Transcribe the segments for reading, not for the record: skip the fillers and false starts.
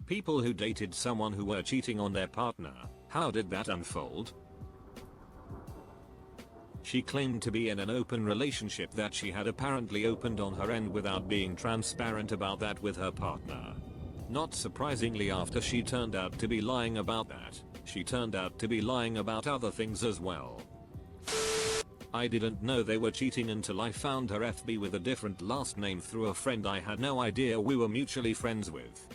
People who dated someone who were cheating on their partner, how did that unfold? She claimed to be in an open relationship that she had apparently opened on her end without being transparent about that with her partner. Not surprisingly, after she turned out to be lying about that, she turned out to be lying about other things as well. I didn't know they were cheating until I found her FB with a different last name through a friend I had no idea we were mutually friends with.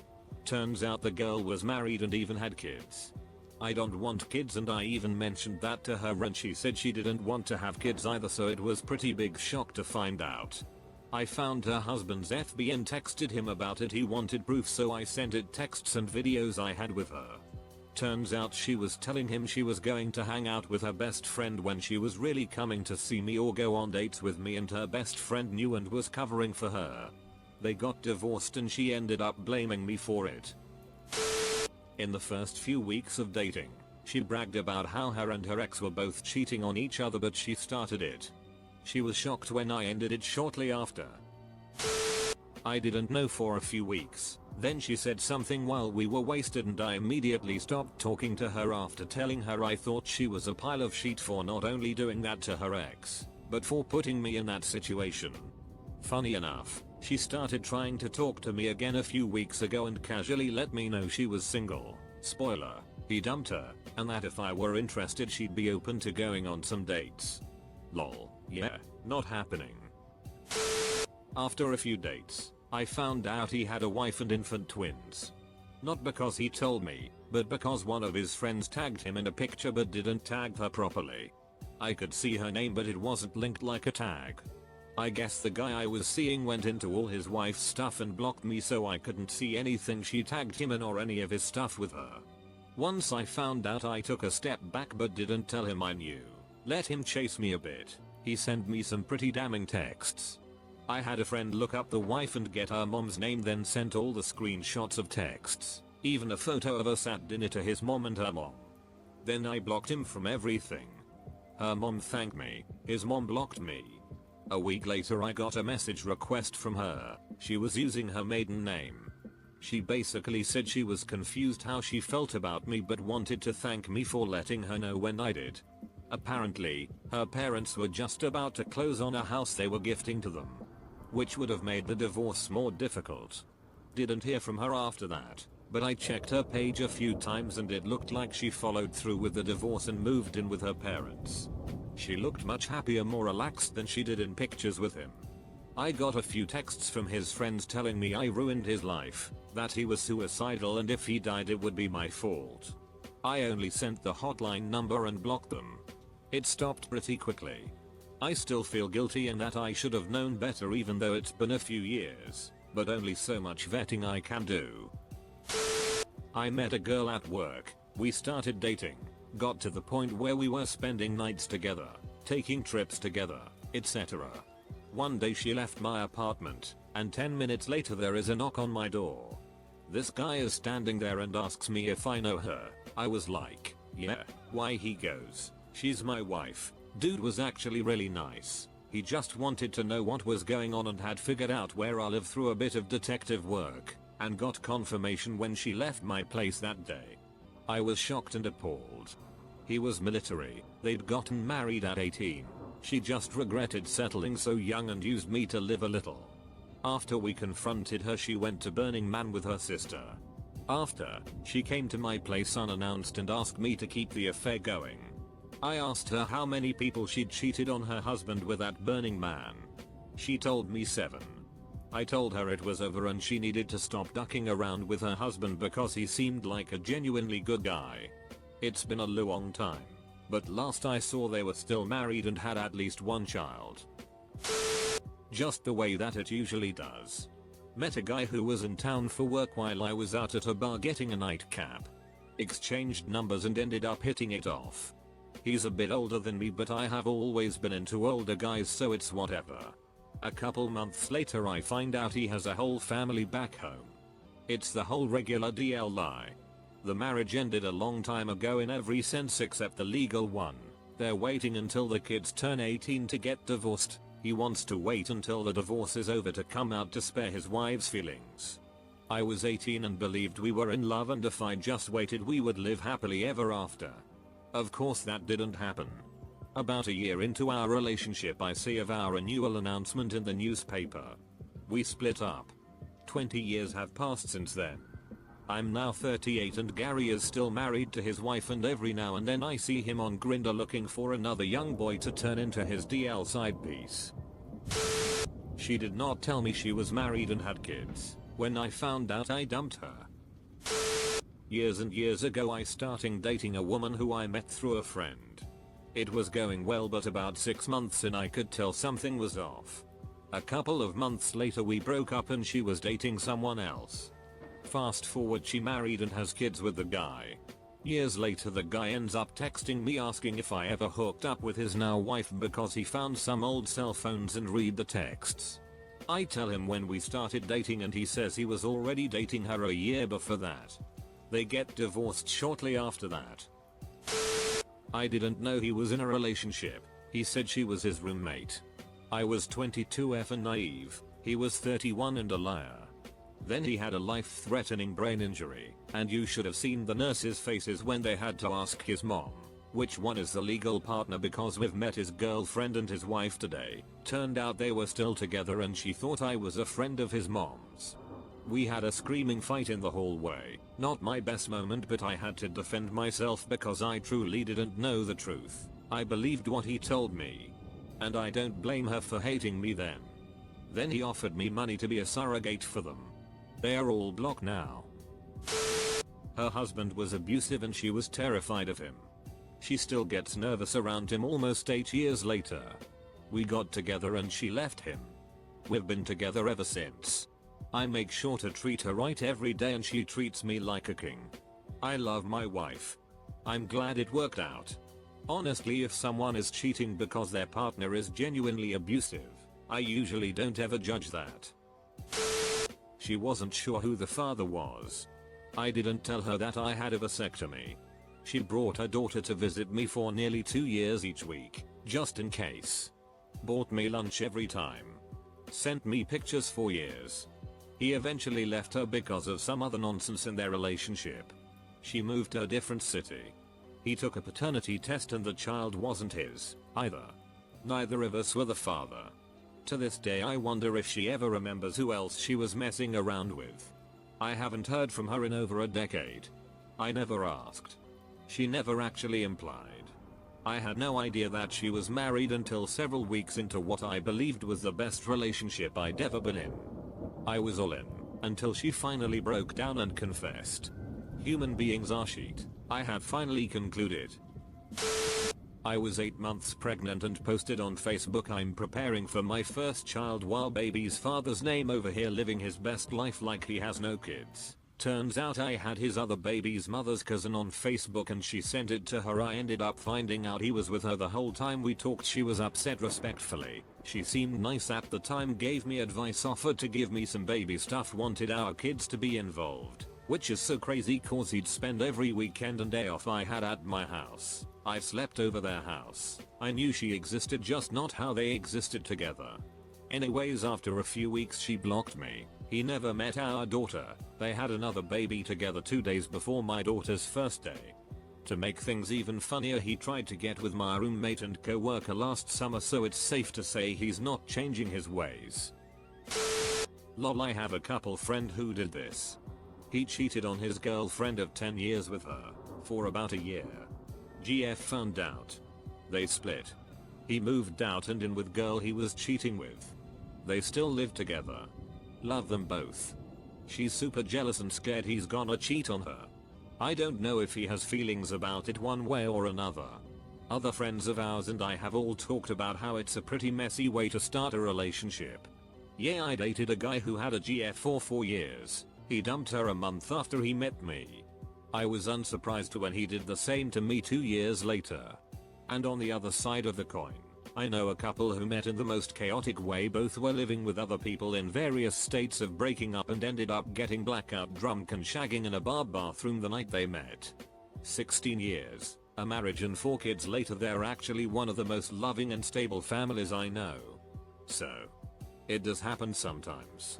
Turns out the girl was married and even had kids. I don't want kids, and I even mentioned that to her and she said she didn't want to have kids either, so it was pretty big shock to find out. I found her husband's FB and texted him about it. He wanted proof, so I sent it texts and videos I had with her. Turns out she was telling him she was going to hang out with her best friend when she was really coming to see me or go on dates with me, and her best friend knew and was covering for her. They got divorced and she ended up blaming me for it. In the first few weeks of dating, she bragged about how her and her ex were both cheating on each other, but she started it. She was shocked when I ended it shortly after. I didn't know for a few weeks. Then she said something while we were wasted and I immediately stopped talking to her after telling her I thought she was a pile of shit for not only doing that to her ex, but for putting me in that situation. Funny enough, she started trying to talk to me again a few weeks ago and casually let me know she was single. Spoiler, he dumped her, and that if I were interested she'd be open to going on some dates. Lol, yeah, not happening. After a few dates, I found out he had a wife and infant twins. Not because he told me, but because one of his friends tagged him in a picture but didn't tag her properly. I could see her name but it wasn't linked like a tag. I guess the guy I was seeing went into all his wife's stuff and blocked me, so I couldn't see anything she tagged him in or any of his stuff with her. Once I found out, I took a step back but didn't tell him I knew. Let him chase me a bit. He sent me some pretty damning texts. I had a friend look up the wife and get her mom's name, then sent all the screenshots of texts, even a photo of us at dinner, to his mom and her mom. Then I blocked him from everything. Her mom thanked me, his mom blocked me. A week later I got a message request from her. She was using her maiden name. She basically said she was confused how she felt about me but wanted to thank me for letting her know when I did. Apparently, her parents were just about to close on a house they were gifting to them, which would have made the divorce more difficult. Didn't hear from her after that, but I checked her page a few times and it looked like she followed through with the divorce and moved in with her parents. She looked much happier, more relaxed than she did in pictures with him. I got a few texts from his friends telling me I ruined his life, that he was suicidal and if he died it would be my fault. I only sent the hotline number and blocked them. It stopped pretty quickly. I still feel guilty and that I should have known better even though it's been a few years, but only so much vetting I can do. I met a girl at work, we started dating, got to the point where we were spending nights together, taking trips together, etc. One day she left my apartment, and 10 minutes later there is a knock on my door. This guy is standing there and asks me if I know her. I was like, yeah. Why? He goes, she's my wife. Dude was actually really nice. He just wanted to know what was going on and had figured out where I live through a bit of detective work, and got confirmation when she left my place that day. I was shocked and appalled. He was military, they'd gotten married at 18. She just regretted settling so young and used me to live a little. After we confronted her, she went to Burning Man with her sister. After, she came to my place unannounced and asked me to keep the affair going. I asked her how many people she'd cheated on her husband with at Burning Man. She told me 7. I told her it was over and she needed to stop ducking around with her husband because he seemed like a genuinely good guy. It's been a long time, but last I saw they were still married and had at least one child. Just the way that it usually does. Met a guy who was in town for work while I was out at a bar getting a nightcap. Exchanged numbers and ended up hitting it off. He's a bit older than me, but I have always been into older guys, so it's whatever. A couple months later I find out he has a whole family back home. It's the whole regular DL lie. The marriage ended a long time ago in every sense except the legal one. They're waiting until the kids turn 18 to get divorced. He wants to wait until the divorce is over to come out to spare his wife's feelings. I was 18 and believed we were in love, and if I just waited we would live happily ever after. Of course that didn't happen. About a year into our relationship I see of our renewal announcement in the newspaper. We split up. 20 years have passed since then. I'm now 38 and Gary is still married to his wife, and every now and then I see him on Grindr looking for another young boy to turn into his DL side piece. She did not tell me she was married and had kids. When I found out I dumped her. Years and years ago I started dating a woman who I met through a friend. It was going well, but about 6 months in I could tell something was off. A couple of months later we broke up and she was dating someone else. Fast forward, she married and has kids with the guy. Years later the guy ends up texting me asking if I ever hooked up with his now wife because he found some old cell phones and read the texts. I tell him when we started dating and he says he was already dating her a year before that. They get divorced shortly after that. I didn't know he was in a relationship. He said she was his roommate. I was 22 and naive. He was 31 and a liar. Then he had a life-threatening brain injury, and you should have seen the nurses' faces when they had to ask his mom, which one is the legal partner, because we've met his girlfriend and his wife today. Turned out they were still together and she thought I was a friend of his mom's. We had a screaming fight in the hallway. Not my best moment, but I had to defend myself because I truly didn't know the truth. I believed what he told me. And I don't blame her for hating me then. Then he offered me money to be a surrogate for them. They are all blocked now. Her husband was abusive and she was terrified of him. She still gets nervous around him almost 8 years later. We got together and she left him. We've been together ever since. I make sure to treat her right every day and she treats me like a king. I love my wife. I'm glad it worked out. Honestly, if someone is cheating because their partner is genuinely abusive, I usually don't ever judge that. She wasn't sure who the father was. I didn't tell her that I had a vasectomy. She brought her daughter to visit me for nearly 2 years each week, just in case. Bought me lunch every time. Sent me pictures for years. He eventually left her because of some other nonsense in their relationship. She moved to a different city. He took a paternity test and the child wasn't his, either. Neither of us were the father. To this day I wonder if she ever remembers who else she was messing around with. I haven't heard from her in over a decade. I never asked. She never actually implied. I had no idea that she was married until several weeks into what I believed was the best relationship I'd ever been in. I was all in, until she finally broke down and confessed. Human beings are shit, I had finally concluded. I was 8 months pregnant and posted on Facebook, I'm preparing for my first child, while baby's father's name over here living his best life like he has no kids. Turns out I had his other baby's mother's cousin on Facebook and she sent it to her. I ended up finding out he was with her the whole time we talked. She was upset respectfully. She seemed nice at the time, gave me advice, offered to give me some baby stuff, wanted our kids to be involved. Which is so crazy cause he'd spend every weekend and day off I had at my house. I slept over their house. I knew she existed, just not how they existed together. Anyways, after a few weeks she blocked me. He never met our daughter. They had another baby together 2 days before my daughter's first day. To make things even funnier, he tried to get with my roommate and co-worker last summer, so it's safe to say he's not changing his ways. Lol, I have a couple friend who did this. He cheated on his girlfriend of 10 years with her, for about a year. GF found out. They split. He moved out and in with girl he was cheating with. They still live together. Love them both. She's super jealous and scared he's gonna cheat on her. I don't know if he has feelings about it one way or another. Other friends of ours and I have all talked about how it's a pretty messy way to start a relationship. Yeah, I dated a guy who had a GF for 4 years. He dumped her a month after he met me. I was unsurprised when he did the same to me 2 years later. And on the other side of the coin, I know a couple who met in the most chaotic way. Both were living with other people in various states of breaking up and ended up getting blackout drunk and shagging in a bar bathroom the night they met. 16 years, a marriage and 4 kids later, they're actually one of the most loving and stable families I know. So, it does happen sometimes.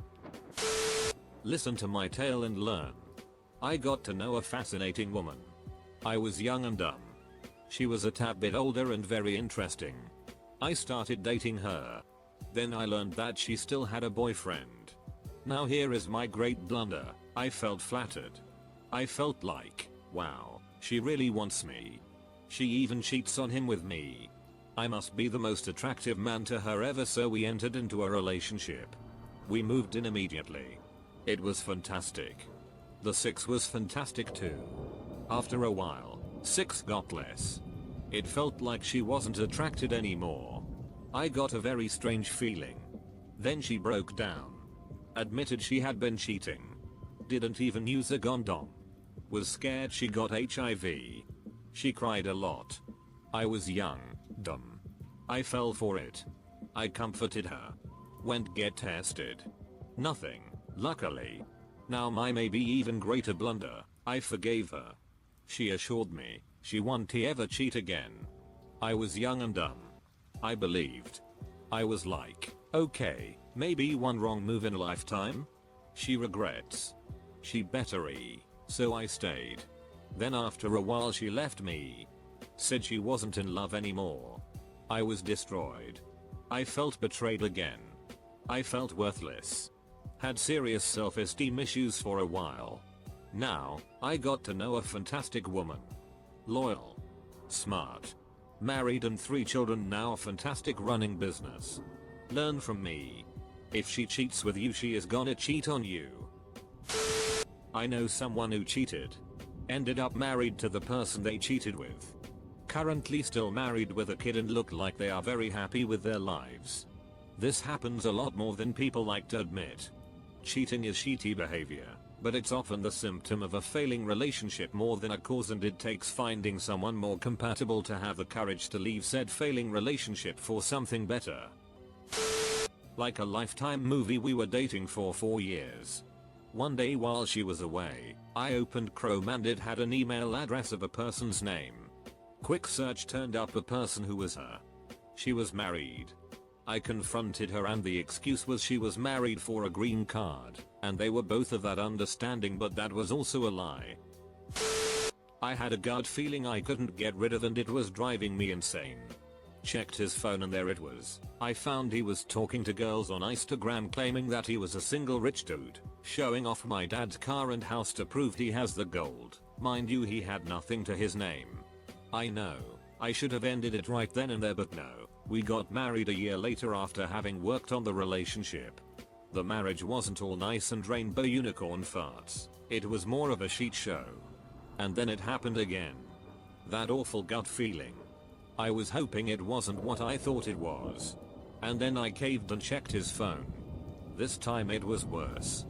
Listen to my tale and learn. I got to know a fascinating woman. I was young and dumb. She was a tad bit older and very interesting. I started dating her. Then I learned that she still had a boyfriend. Now here is my great blunder. I felt flattered. I felt like, wow, she really wants me. She even cheats on him with me. I must be the most attractive man to her ever, so we entered into a relationship. We moved in immediately. It was fantastic. The sex was fantastic too. After a while, sex got less. It felt like she wasn't attracted anymore. I got a very strange feeling. Then she broke down. Admitted she had been cheating. Didn't even use a condom. Was scared she got HIV. She cried a lot. I was young, dumb. I fell for it. I comforted her. Went get tested. Nothing, luckily. Now my maybe even greater blunder, I forgave her. She assured me she won't ever cheat again. I was young and dumb. I believed. I was like, okay, maybe one wrong move in a lifetime? She regrets. She better so I stayed. Then after a while she left me. Said she wasn't in love anymore. I was destroyed. I felt betrayed again. I felt worthless. Had serious self-esteem issues for a while. Now, I got to know a fantastic woman. Loyal. Smart. Married and 3 children, now a fantastic running business. Learn from me. If she cheats with you, she is gonna cheat on you. I know someone who cheated. Ended up married to the person they cheated with. Currently still married with a kid and look like they are very happy with their lives. This happens a lot more than people like to admit. Cheating is shitty behavior, but it's often the symptom of a failing relationship more than a cause, and it takes finding someone more compatible to have the courage to leave said failing relationship for something better. Like a Lifetime movie, we were dating for 4 years. One day while she was away, I opened Chrome and it had an email address of a person's name. Quick search turned up a person who was her. She was married. I confronted her and the excuse was she was married for a green card, and they were both of that understanding, but that was also a lie. I had a gut feeling I couldn't get rid of and it was driving me insane. Checked his phone and there it was. I found he was talking to girls on Instagram claiming that he was a single rich dude, showing off my dad's car and house to prove he has the gold. Mind you, he had nothing to his name. I know, I should have ended it right then and there, but no. We got married a year later after having worked on the relationship. The marriage wasn't all nice and rainbow unicorn farts. It was more of a shit show. And then it happened again. That awful gut feeling. I was hoping it wasn't what I thought it was. And then I caved and checked his phone. This time it was worse.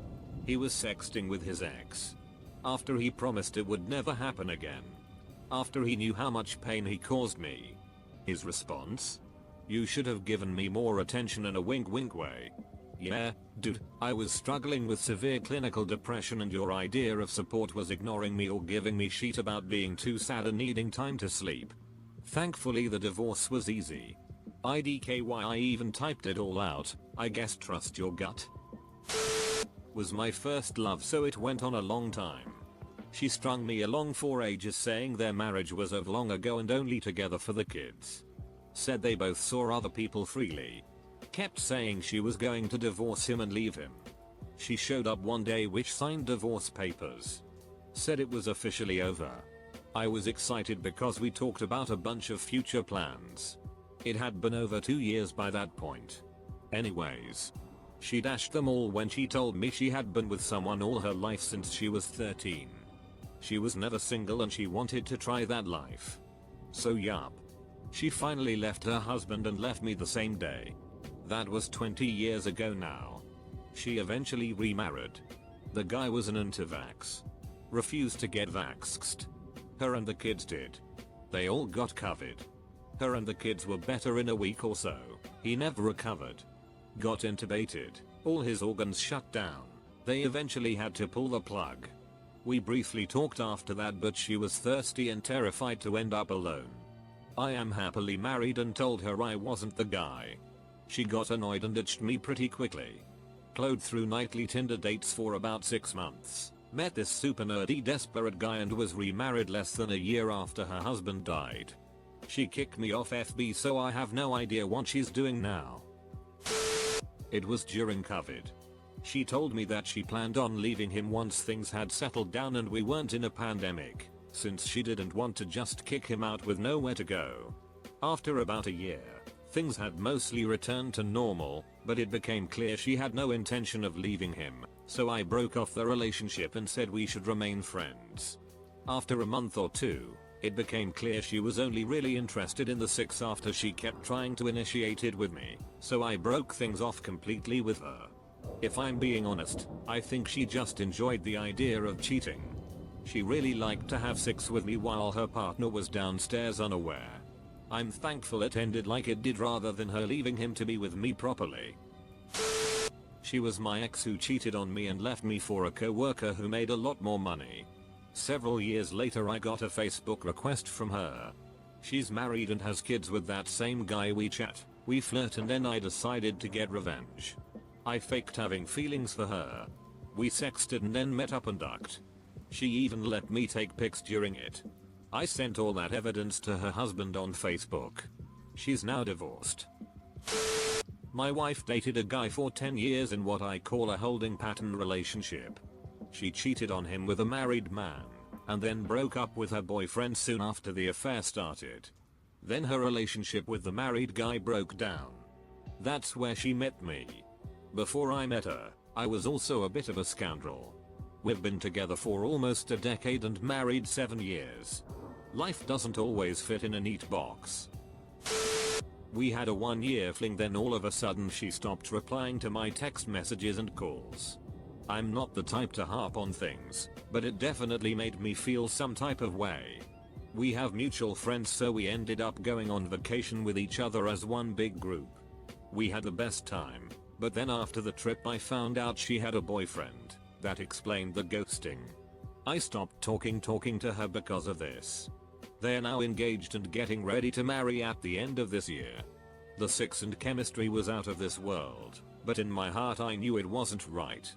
He was sexting with his ex. After he promised it would never happen again. After he knew how much pain he caused me. His response? You should have given me more attention in a wink wink way. Yeah, dude, I was struggling with severe clinical depression and your idea of support was ignoring me or giving me shit about being too sad and needing time to sleep. Thankfully the divorce was easy. IDKY, I even typed it all out. I guess trust your gut. Was my first love, so it went on a long time. She strung me along for ages saying their marriage was of long ago and only together for the kids. Said they both saw other people freely. Kept saying she was going to divorce him and leave him. She showed up one day which signed divorce papers. Said it was officially over. I was excited because we talked about a bunch of future plans. It had been over 2 years by that point. Anyways. She dashed them all when she told me she had been with someone all her life since she was 13. She was never single and she wanted to try that life. So yup. She finally left her husband and left me the same day. That was 20 years ago now. She eventually remarried. The guy was an anti-vax. Refused to get vaxxed. Her and the kids did. They all got COVID. Her and the kids were better in a week or so. He never recovered. Got intubated. All his organs shut down. They eventually had to pull the plug. We briefly talked after that, but she was thirsty and terrified to end up alone. I am happily married and told her I wasn't the guy. She got annoyed and ditched me pretty quickly. Plowed through nightly Tinder dates for about 6 months. Met this super nerdy desperate guy and was remarried less than a year after her husband died. She kicked me off FB, so I have no idea what she's doing now. It was during COVID. She told me that she planned on leaving him once things had settled down and we weren't in a pandemic, since she didn't want to just kick him out with nowhere to go. After about a year, things had mostly returned to normal, but it became clear she had no intention of leaving him, so I broke off the relationship and said we should remain friends. After a month or two, it became clear she was only really interested in the sex after she kept trying to initiate it with me, so I broke things off completely with her. If I'm being honest, I think she just enjoyed the idea of cheating. She really liked to have sex with me while her partner was downstairs unaware. I'm thankful it ended like it did rather than her leaving him to be with me properly. She was my ex who cheated on me and left me for a co-worker who made a lot more money. Several years later I got a Facebook request from her. She's married and has kids with that same guy. We chat, we flirt, and then I decided to get revenge. I faked having feelings for her. We sexted and then met up and ducked. She even let me take pics during it. I sent all that evidence to her husband on Facebook. She's now divorced. My wife dated a guy for 10 years in what I call a holding pattern relationship. She cheated on him with a married man, and then broke up with her boyfriend soon after the affair started. Then her relationship with the married guy broke down. That's where she met me. Before I met her, I was also a bit of a scoundrel. We've been together for almost a decade and married 7 years. Life doesn't always fit in a neat box. We had a 1-year fling, then all of a sudden she stopped replying to my text messages and calls. I'm not the type to harp on things, but it definitely made me feel some type of way. We have mutual friends, so we ended up going on vacation with each other as one big group. We had the best time, but then after the trip I found out she had a boyfriend. That explained the ghosting. I stopped talking to her because of this. They're now engaged and getting ready to marry at the end of this year. The sex and chemistry was out of this world, but in my heart I knew it wasn't right.